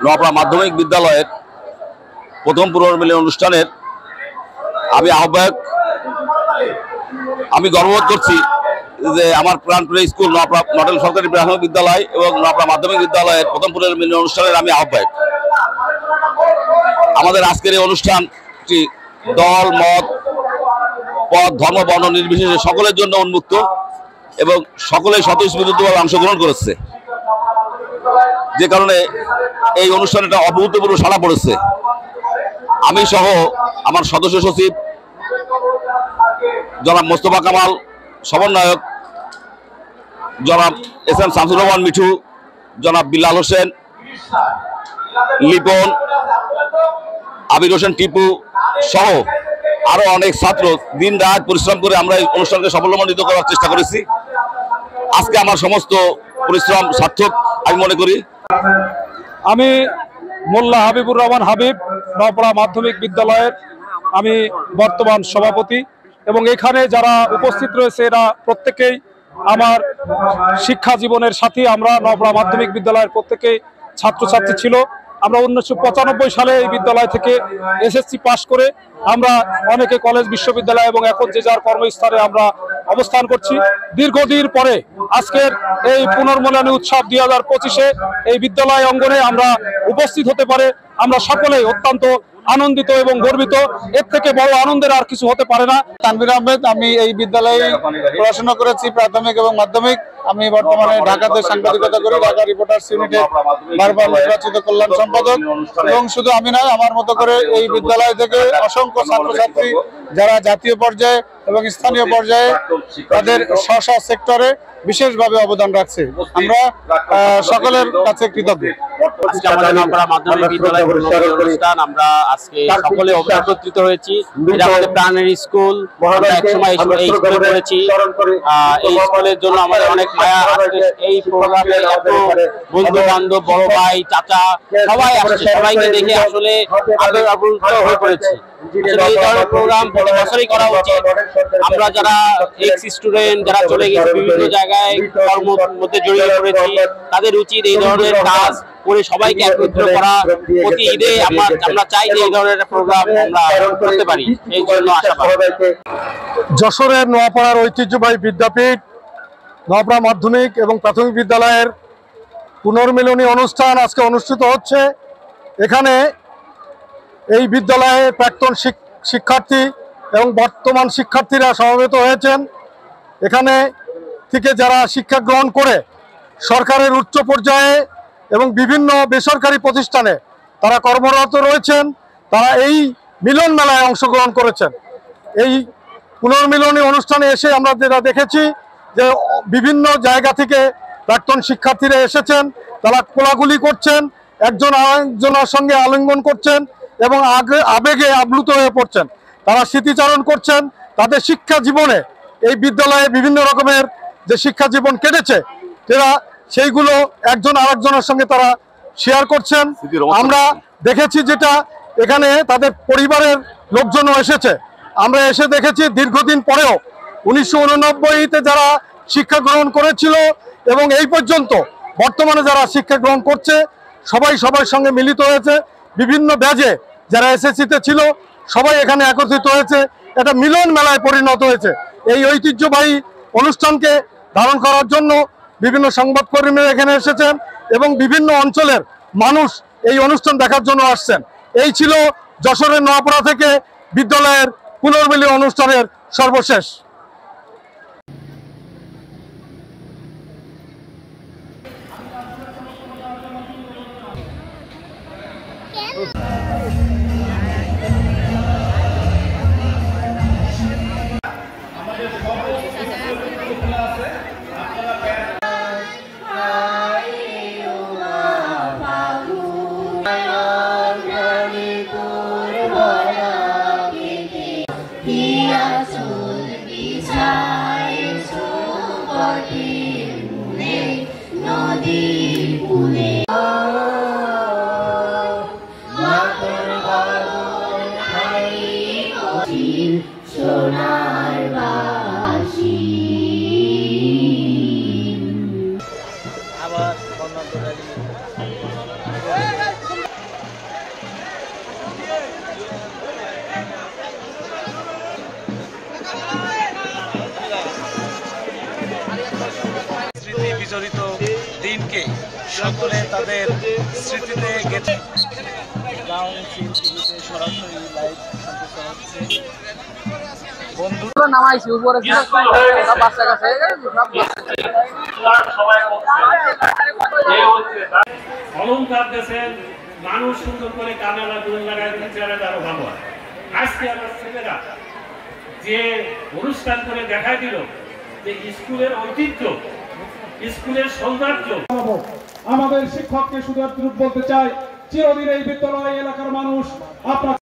নোয়াপাড়া মাধ্যমিক বিদ্যালয়ের প্রথম পুনর্মিলন অনুষ্ঠানের আমি আহ্বায়ক। আমি গর্ববোধ করছি যে আমার প্রাণপ্রিয় স্কুল নোয়াপাড়া মডেল সরকারি প্রাথমিক বিদ্যালয় এবং নোয়াপাড়া মাধ্যমিক বিদ্যালয়ের প্রথম পুনর্মিলন অনুষ্ঠানের আমি আহ্বায়ক। আমাদের আজকের এই অনুষ্ঠানটি দল, মত, পদ, ধর্ম, বর্ণ নির্বিশেষে সকলের জন্য উন্মুক্ত এবং সকলেই স্বতঃস্ফূর্তভাবে অংশগ্রহণ করেছে, যে কারণে এই অনুষ্ঠানটা অভূতপূর্ব সাড়া পড়েছে। আমি সহ আমার সদস্য সচিব জনাব মোস্তফা কামাল, সমন্বয়ক জনাব এস.এম. শামসুর রহমান মিঠু, জনাব বিল্লাল হোসেন লিপন, আবির হোসেন টিপু সহ আরো অনেক ছাত্র দিন রাত পরিশ্রম করে আমরা এই অনুষ্ঠানকে সাফল্যমণ্ডিত করার চেষ্টা করেছি। আজকে আমার সমস্ত পরিশ্রম সার্থক আমি মনে করি। আমি মোল্লা হাবিবুর রহমান হাবিব, নোয়াপাড়া মাধ্যমিক বিদ্যালয়ের আমি বর্তমান সভাপতি এবং এখানে যারা উপস্থিত রয়েছে এরা প্রত্যেকেই আমার শিক্ষা জীবনের সাথী। আমরা নোয়াপাড়া মাধ্যমিক বিদ্যালয়ের প্রত্যেকেই ছাত্রছাত্রী ছিল। আমরা 1995 সালে এই বিদ্যালয় থেকে এসএসসি পাশ করে আমরা অনেকে কলেজ, বিশ্ববিদ্যালয় এবং এখন যে যার কর্মস্থানে আমরা অবস্থান করছি। দীর্ঘদিন পরে আজকের এই পুনর্মিলনী উৎসব 2025-এ এই বিদ্যালয় অঙ্গনে আমরা উপস্থিত হতে পারে আমরা সকলেই অত্যন্ত আনন্দিত এবং গর্বিত। এর থেকে বড় আনন্দের আর কিছু হতে পারে না। তানভীর আহমেদ, আমি এই বিদ্যালয়ে পড়াশোনা করেছি, প্রাথমিক এবং মাধ্যমিক। আমি বর্তমানে ঢাকাতে সাংবাদিকতা করি, ঢাকা রিপোর্টার্স ইউনিটের বারবার নির্বাচিত কল্যাণ সম্পাদক। এবং শুধু আমি নয়, আমার মতো করে এই বিদ্যালয় থেকে অসংখ্য ছাত্রছাত্রী যারা জাতীয় পর্যায়ে এবং স্থানীয় পর্যায়ে তাদের স্ব সেক্টরে বিশেষভাবে অবদান রাখছে। আমরা সকলের কাছে কৃতজ্ঞ। আজকে আমাদের নোয়াপাড়া মাধ্যমিক বিদ্যালয় অনুষ্ঠান আমরা আজকে সকলে একত্রিত হয়েছি। এটা আমাদের প্রাণের স্কুল, আমরা একসময় এই স্কুলে পড়েছি। এই স্কুলের জন্য আমাদের অনেক মায়া। এই প্রোগ্রামে এত বন্ধু বান্ধব, বড় ভাই, চাচা সবাই আসছে, সবাইকে দেখে আসলে আপ্লুত হয়ে পড়েছি। এই ধরনের প্রোগ্রাম প্রতি বছরই করা উচিত। আমরা যারা এক্স স্টুডেন্ট, যারা চলে গেছে বিভিন্ন জায়গায় কর্মের মধ্যে জড়িয়ে পড়েছি, তাদের উচিত এই ধরনের কাজ করে সবাইকে একত্রিত করা। প্রতি ঈদে আমরা চাই যে এই ধরনের প্রোগ্রাম আমরা করতে পারি, এই জন্য আশাবাদ। যশোরের নোয়াপাড়ার ঐতিহ্যবাহী বিদ্যাপীঠ নোয়াপাড়া মাধ্যমিক এবং প্রাথমিক বিদ্যালয়ের পুনর্মিলনী অনুষ্ঠান আজকে অনুষ্ঠিত হচ্ছে। এখানে এই বিদ্যালয়ে প্রাক্তন শিক্ষার্থী এবং বর্তমান শিক্ষার্থীরা সমবেত হয়েছেন। এখানে থেকে যারা শিক্ষা গ্রহণ করে সরকারের উচ্চ পর্যায়ে এবং বিভিন্ন বেসরকারি প্রতিষ্ঠানে তারা কর্মরত রয়েছেন, তারা এই মিলন মেলায় অংশগ্রহণ করেছেন। এই পুনর্মিলনী অনুষ্ঠানে এসে আমরা যেটা দেখেছি যে বিভিন্ন জায়গা থেকে প্রাক্তন শিক্ষার্থীরা এসেছেন, তারা কোলাকুলি করছেন, একজন আরেকজনের সঙ্গে আলিঙ্গন করছেন এবং আবেগে আপ্লুত হয়ে পড়ছেন। তারা স্মৃতিচারণ করছেন তাদের শিক্ষা জীবনে, এই বিদ্যালয়ে বিভিন্ন রকমের যে শিক্ষা জীবন কেটেছে তারা সেইগুলো একজন আরেকজনের সঙ্গে তারা শেয়ার করছেন। আমরা দেখেছি যেটা এখানে তাদের পরিবারের লোকজনও এসেছে। আমরা এসে দেখেছি দীর্ঘদিন পরেও 1989-তে যারা শিক্ষা গ্রহণ করেছিল এবং এই পর্যন্ত বর্তমানে যারা শিক্ষা গ্রহণ করছে সবাই সবার সঙ্গে মিলিত হয়েছে। বিভিন্ন ব্যাচে যারা এসএসসিতে ছিল সবাই এখানে একত্রিত হয়েছে, একটা মিলন মেলায় পরিণত হয়েছে। এই ঐতিহ্যবাহী অনুষ্ঠানকে ধারণ করার জন্য বিভিন্ন সংবাদকর্মীরা এখানে এসেছেন এবং বিভিন্ন অঞ্চলের মানুষ এই অনুষ্ঠান দেখার জন্য আসছেন। এই ছিল যশোরের নোয়াপাড়া থেকে বিদ্যালয়ের পুনর্মিলনী অনুষ্ঠানের সর্বশেষ। নদীর কূলে সকলে তাদের স্মৃতিতে গেঁথে গ্রাউন্ড ফিল্ড টিভিতে সরাসরি লাইভ সম্প্রচার হচ্ছে। বন্ধু নামাইছি উপরে বাচ্চা কাছে অলংকার দেশের মানুষ সুন্দর করে কানালা দুল লাগায় চেহারাটা আরো ভালো হয়। আজকে আমার ছেলেরা যে অনুষ্ঠান করে দেখাই দিল যে স্কুলের ঐতিহ্য, স্কুলের সৌন্দর্য। আমাদের শিক্ষককে শুধু বলতে চাই, চিরদিন এই বিদ্যালয় এলাকার মানুষ আপনার